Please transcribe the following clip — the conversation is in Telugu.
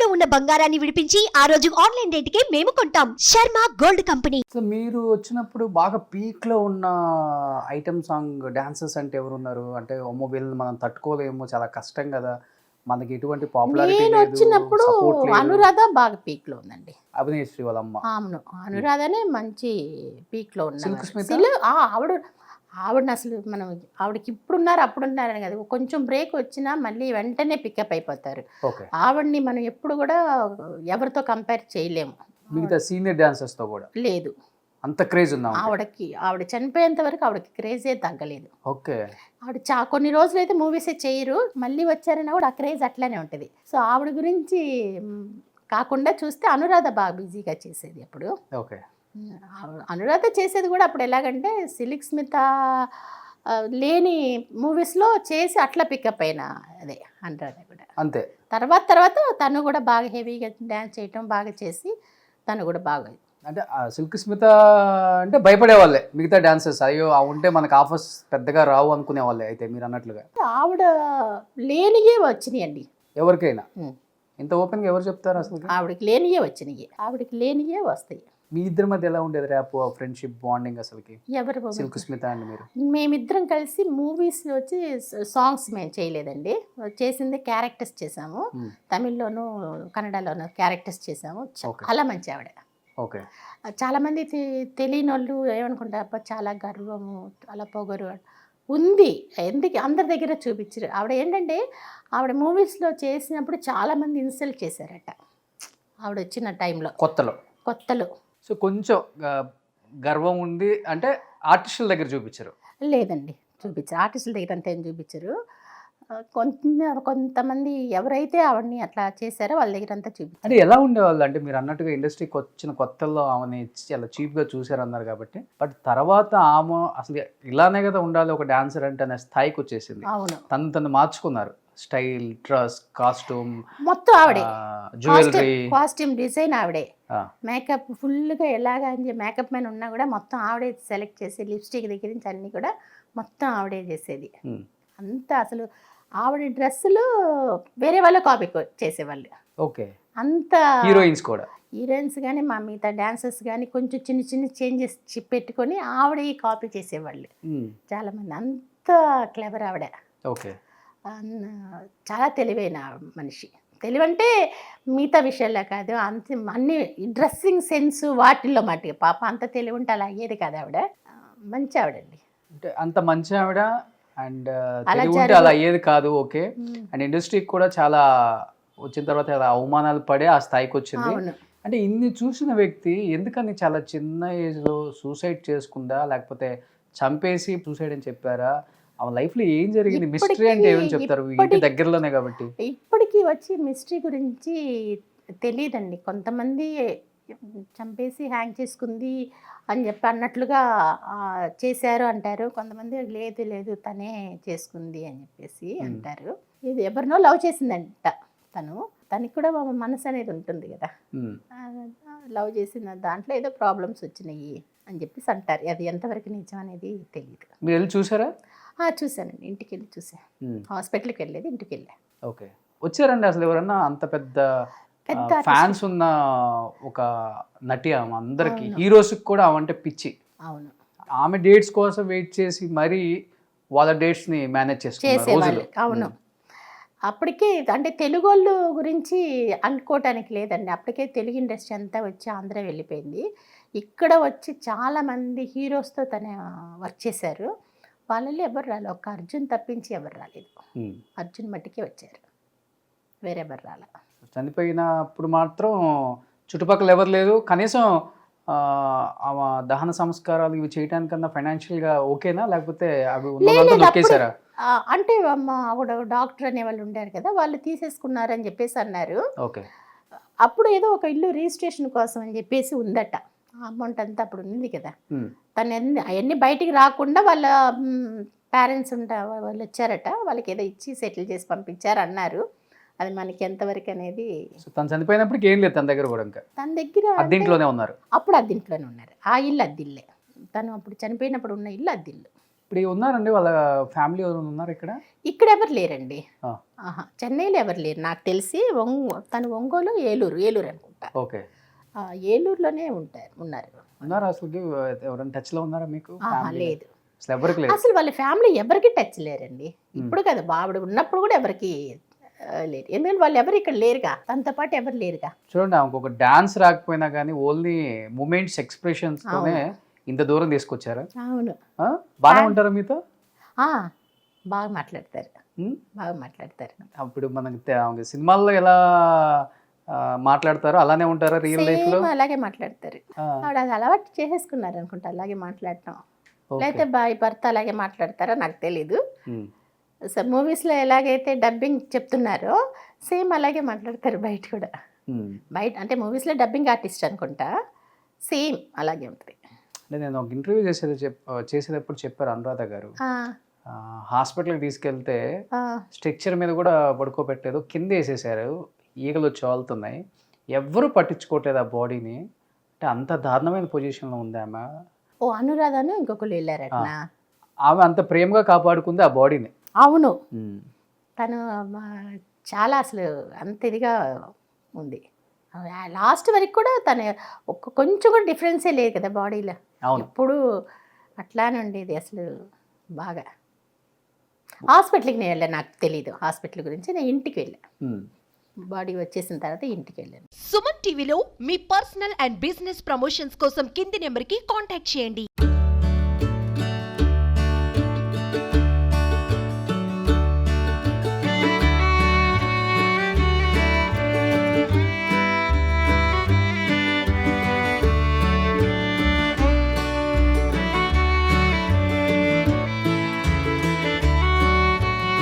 ఇంట్లో ఉన్న బంగారాన్ని విడిపించి ఆ రోజు ఆన్లైన్ రేటుకే మేము కొంటాం. Sharma gold company. సో మీరు వచ్చినప్పుడు బాగా పీక్ లో ఉన్న ఐటమ్ సాంగ్ డాన్సర్స్ అంటే ఎవరున్నారు? అంటే అమ్మో వీళ్ళని మనం తట్టుకోలేము, చాలా కష్టం కదా, మనకి ఎటువంటి పాపులారిటీ నేను లేదు, వచ్చినప్పుడు సపోర్ట్ లేదు. అనురాధ బాగా పీక్ లో ఉందండి. అభినేశ్రీ వాళ్ళ అమ్మ. అవును, అనురాధనే మంచి పీక్ లో సిల్క్ ఉన్నారు. స్మిత? ఆవిడని అసలు మనం ఆవిడకి ఇప్పుడున్నారు అప్పుడున్నారని కదా, కొంచెం బ్రేక్ వచ్చినా మళ్ళీ వెంటనే పికప్ అయిపోతారు. ఓకే. ఆవిడని మనం ఎప్పుడు కూడా ఎవరితో కంపేర్ చేయలేము. మిగతా సీనియర్ డాన్సర్స్ తో కూడా లేదు, అంత క్రేజ్ ఉందా? ఆవిడ చనిపోయేంత వరకు ఆవిడకి క్రేజే తగ్గలేదు. ఓకే. ఆవిడ కొన్ని రోజులు అయితే మూవీసే చేయరు, మళ్ళీ వచ్చారని కూడా ఆ క్రేజ్ అట్లానే ఉంటుంది. సో ఆవిడ గురించి కాకుండా చూస్తే అనురాధ బాగా బిజీగా చేసేది అప్పుడు. ఓకే. అనురాధ చేసేది కూడా అప్పుడు ఎలాగంటే సిల్క్ స్మిత లేని మూవీస్లో చేసి అట్లా పికప్ అయిన అదే అనురాధ కూడా అంతే. తర్వాత తను కూడా బాగా హెవీగా డ్యాన్స్ చేయటం బాగా చేసి తను కూడా బాగా. అంటే సిల్క్ స్మిత అంటే భయపడే వాళ్ళే మిగతా డాన్సర్స్, అయ్యో ఉంటే మనకు ఆఫర్స్ పెద్దగా రావు అనుకునే వాళ్ళే. అయితే మీరు అన్నట్లుగా ఆవిడ లేనియే వచ్చినాయండి ఎవరికైనా. ఇంత ఓపెన్గా ఎవరు చెప్తారు అసలు? ఆవిడకి లేనియే వస్తాయి. మీ ఇద్దరి మధ్య ఎలా ఉండేది ర్యాప్, ఫ్రెండ్షిప్, బాండింగ్ అసలుకి? ఎవరు సిల్క్ స్మిత అండ్ మీరు? మేమిద్దరం కలిసి మూవీస్ వచ్చి సాంగ్స్ మేము చేయలేదండి, చేసింది క్యారెక్టర్స్ చేసాము. తమిళ్లోను కన్నడలోను క్యారెక్టర్స్ చేసాము. చాలా మంచి ఆవిడ. ఓకే. చాలామంది తెలియని వాళ్ళు ఏమనుకుంటారు, చాలా గర్వము, చాలా పొగరు ఉంది, ఎందుకు అందరి దగ్గర చూపించరు. ఆవిడ ఏంటంటే ఆవిడ మూవీస్లో చేసినప్పుడు చాలామంది ఇన్సల్ట్ చేశారట ఆవిడ వచ్చిన టైంలో, కొత్తలో. సో కొంచెం గర్వం ఉంది అంటే ఆర్టిస్టుల దగ్గర చూపించారు? లేదండి, చూపించారు. ఆర్టిస్టుల దగ్గర అంతా ఏం చూపించరు. కొంతమంది ఎవరైతే ఆవిడని అట్లా చేశారో వాళ్ళ దగ్గర అంతా చూపించారు. అంటే ఎలా ఉండేవాళ్ళు? అంటే మీరు అన్నట్టుగా ఇండస్ట్రీకి వచ్చిన కొత్తల్లో ఆమెని చాలా చీప్గా చూసారు అన్నారు కాబట్టి, బట్ తర్వాత ఆమె అసలు ఇలానే కదా ఉండాలి ఒక డాన్సర్ అంటే అనే స్థాయికి వచ్చేసింది. అవును, తను మార్చుకున్నారు. స్టైల్, డ్రెస్, కాస్ట్యూమ్ మొత్తం ఆవిడే, జ్యువెలరీ, కాస్ట్యూమ్ డిజైన్ ఆవిడే, మేకప్ ఫుల్గా ఎలాగా అని మేకప్ మ్యాన్ ఉన్నా కూడా మొత్తం ఆవిడే సెలెక్ట్ చేసి లిప్స్టిక్ దగ్గర నుంచి అన్నీ కూడా మొత్తం ఆవిడే చేసేది. అంతా అసలు ఆవిడ డ్రెస్సులు వేరే వాళ్ళు కాపీ చేసేవాళ్ళు. ఓకే. అంత హీరోయిన్స్ కానీ మా మిగతా డాన్సర్స్ కానీ కొంచెం చిన్న చేంజెస్ పెట్టుకొని ఆవిడ కాపీ చేసేవాళ్ళు చాలామంది. అంత క్లెవర్ ఆవిడ. ఓకే. చాలా తెలివైన మనిషి. తెలివంటే మిగతా విషయాల్లో కాదు, అన్ని డ్రెస్సింగ్ సెన్స్ వాటిల్లో మట్టి పాప అంత తెలివి ఉంటే అలా అయ్యేది కాదు. ఆవిడ మంచి ఆవిడండి. అంటే అంత మంచి ఆవిడ అండ్ అలా అయ్యేది కాదు. ఓకే. అండ్ ఇండస్ట్రీకి కూడా చాలా వచ్చిన తర్వాత చాలా అవమానాలు పడే ఆ స్థాయికి వచ్చింది. అంటే ఇన్ని చూసిన వ్యక్తి ఎందుకని చాలా చిన్న ఏజ్లో సూసైడ్ చేసుకుందా, లేకపోతే చంపేసి సూసైడ్ అని చెప్పారా? ఆ లైఫ్లో ఏం జరిగింది? మిస్టరీ అంటే ఏమని చెప్తారు? ఇంటి దగ్గరలోనే కాబట్టి ఇప్పటికీ వచ్చి మిస్టరీ గురించి తెలియదండి. కొంతమంది చంపేసి హ్యాంగ్ చేసుకుంది అని చెప్పి అన్నట్లుగా చేశారు అంటారు. కొంతమంది లేదు తనే చేసుకుంది అని చెప్పేసి అంటారు. ఇది ఎవరినో లవ్ చేసిందంట తనకి కూడా మనసు అనేది ఉంటుంది కదా, లవ్ చేసిన దాంట్లో ఏదో ప్రాబ్లమ్స్ వచ్చినాయి అని చెప్పేసి అంటారు. అది ఎంతవరకు నిజం అనేది తెలియదు. మీరు వెళ్ళి చూసారా? చూసానండి, ఇంటికి వెళ్ళి చూసాను. హాస్పిటల్కి వెళ్ళేది, ఇంటికి వెళ్ళా. ఓకే. వచ్చారండి అసలు ఎవరన్నా? అంత పెద్ద ఫ్యాన్స్ ఉన్న ఒక నటి ఆమె, అందరికి హీరోస్ కూడా ఆమె పిచ్చి. అవును. ఆమె డేట్స్ కోసం వెయిట్ చేసి మరీ వాళ్ళ డేట్స్ ని మేనేజ్ చేసేవాళ్ళు. అవును. అప్పటికే అంటే తెలుగు వాళ్ళు గురించి అనుకోవటానికి లేదండి. అప్పటికే తెలుగు ఇండస్ట్రీ అంతా వచ్చి ఆంధ్ర వెళ్ళిపోయింది. ఇక్కడ వచ్చి చాలామంది హీరోస్తో తన వర్క్ చేశారు. వాళ్ళలో ఎవరు రాలేదు, ఒక అర్జున్ తప్పించి ఎవరు రాలేదు. అర్జున్ మట్టికే వచ్చారు, వేరే ఎవరు రాలే. చనిపోయినప్పుడు మాత్రం చుట్టుపక్కల ఎవరు లేదు. కనీసం ఆమె దహన సంస్కారాలు ఇవి చేయడానికన్నా ఫైనాన్షియల్గా ఓకేనా, లేకపోతే అవి నొక్కేశారా? అంటే ఆవిడ డాక్టర్ అనే వాళ్ళు ఉండారు కదా, వాళ్ళు తీసేసుకున్నారని చెప్పేసి అన్నారు. ఓకే. అప్పుడు ఏదో ఒక ఇల్లు రిజిస్ట్రేషన్ కోసం అని చెప్పేసి ఉందట. అమౌంట్ అంతా అప్పుడు ఉంది కదా, తను అవన్నీ బయటికి రాకుండా వాళ్ళ పేరెంట్స్ వాళ్ళు వచ్చారట, వాళ్ళకి ఏదో ఇచ్చి సెటిల్ చేసి పంపించారు అన్నారు. అది మనకి ఎంతవరకు అనేది. తను చనిపోయినప్పటికి ఏం లేదు తన దగ్గర కూడా? ఇంకా తన దగ్గర అద్దెంట్లోనే ఉన్నారు. అప్పుడు అద్దెంట్లోనే ఉన్నారు. ఆ ఇల్లు అద్దిల్లే, తను అప్పుడు చనిపోయినప్పుడు ఉన్న ఇల్లు అద్దిల్లు. ఇప్పుడు ఉన్నారండి వాళ్ళ ఫ్యామిలీ ఎవరైనా ఉన్నారు ఇక్కడ? ఇక్కడ ఎవరు లేరండి. ఆ. ఆహా, చెన్నైలో ఎవరు లేరు నాకు తెలిసి. తను ఒంగోలు, ఏలూరు అనుకుంటా. ఓకే. ఏలూరులోనే ఉన్నారు. ఉన్నారా అసలు? ఎవరైనా టచ్ లో ఉన్నారా మీకు? ఆహా, Family? లేదు. అసలు ఎవరికి లేదు. అసలు వాళ్ళ ఫ్యామిలీ ఎవరికి టచ్ లేరండి. ఇప్పుడు కదా బాబుడు ఉన్నప్పుడు కూడా ఎవరికి లేరు. ఎందుకంటే వాళ్ళు ఎవరు ఇక్కడ లేరుగా, తనతో పాటు ఎవరు లేరుగా. చూడండి, ఆమెకు ఒక డాన్స్ రాకపోయినా కానీ ఓన్లీ మూమెంట్స్, ఎక్స్ప్రెషన్స్ తోనే ఇంత దూరం తీసుకొచ్చారా? అవును. బాగానే ఉంటారా మీతో? బాగా మాట్లాడతారు. బాగా మాట్లాడతారు. అప్పుడు మనకి సినిమాల్లో ఎలా మాట్లాడతారో అలానే ఉంటారా రియల్ లైఫ్ లో? Same అలాగే మాట్లాడతారు. ఆవిడ అది అలవాటు చేసేసుకున్నారు అనుకుంటా అలాగే మాట్లాడటం. లేకపోతే భర్త అలాగే మాట్లాడతారో నాకు తెలీదు. సో మూవీస్లో ఎలాగైతే డబ్బింగ్ చెప్తున్నారో సేమ్ అలాగే మాట్లాడతారు బయట కూడా. బయట అంటే మూవీస్లో డబ్బింగ్ ఆర్టిస్ట్ అనుకుంటా, సేమ్ అలాగే ఉంటుంది. అంటే నేను ఒక ఇంటర్వ్యూ చేసేటప్పుడు చెప్పారు అనురాధ గారు, హాస్పిటల్కి తీసుకెళ్తే స్ట్రక్చర్ మీద కూడా పడుకోబెట్టలేదు, కింద వేసేసారు, ఈగలు వచ్చి వాళ్తున్నాయి, ఎవ్వరూ పట్టించుకోవట్లేదు ఆ బాడీని. అంటే అంత దారుణమైన పొజిషన్లో ఉంది ఆమె. అనురాధను ఇంకొకరు వెళ్ళారట. ఆమె అంత ప్రేమగా కాపాడుకుంది ఆ బాడీని. అవును, తను చాలా అసలు అంత ఇదిగా ఉంది. లాస్ట్ వరకు కూడా తను కొంచెం కూడా డిఫరెన్సే లేదు కదా బాడీలో. ఎప్పుడు అట్లానే ఉండేది అసలు. బాగా హాస్పిటల్కి నేను వెళ్ళాను, నాకు తెలీదు హాస్పిటల్ గురించి. నేను ఇంటికి వెళ్ళాను, బాడీ వచ్చేసిన తర్వాత ఇంటికి వెళ్ళాను. సుమన్ టీవీలో మీ పర్సనల్ అండ్ బిజినెస్ ప్రమోషన్స్ కోసం కింది నెంబర్కి కాంటాక్ట్ చేయండి.